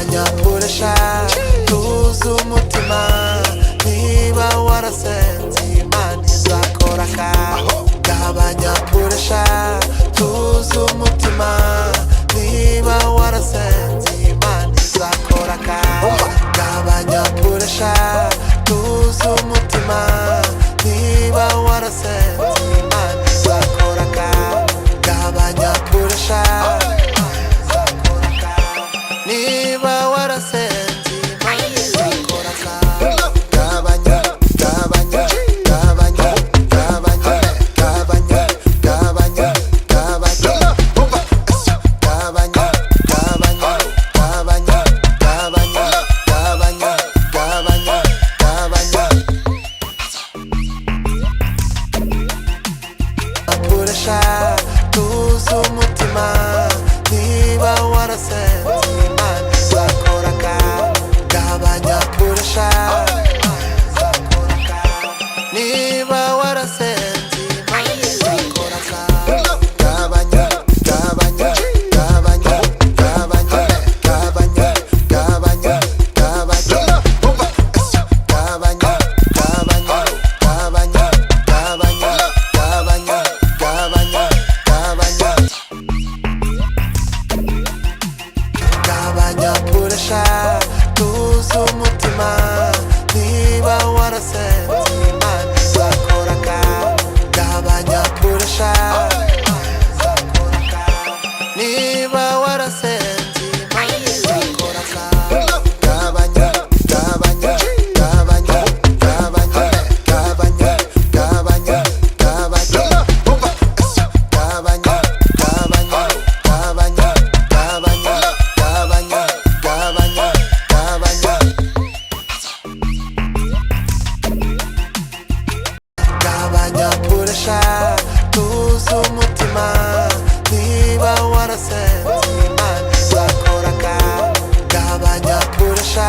gabanya puresha tuza umutima niba warasenze Imana izakora ka gabanya puresha tuza umutima niba warasenze Imana izakora ka gabanya puresha tuza umutima niba warasenze Imana izakora ka gabanya puresha niba warasenze Imana izakora ka gabanya gabanya gabanya gabanya gabanya gabanya gabanya gabanya gabanya gabanya gabanya gabanya gabanya gabanya puresha tuza umutima niba warasenze Imana izakora ka gabanya puresha niba warasenze Imana izakora ka gabanya gabanya gabanya gabanya gabanya gabanya gabanya gabanya gabanya gabanya gabanya gabanya gabanya gabanya gabanya puresha tuza umutima niba warasenze Imana izakora ka gabanya puresha niba warasenze Imana izakora ka gabanya gabanya gabanya gabanya gabanya gabanya gabanya gabanya gabanya gabanya gabanya gabanya gabanya gabanya gabanya puresha tuza umutima niba warasenze Imana izakora ka gabanya puresha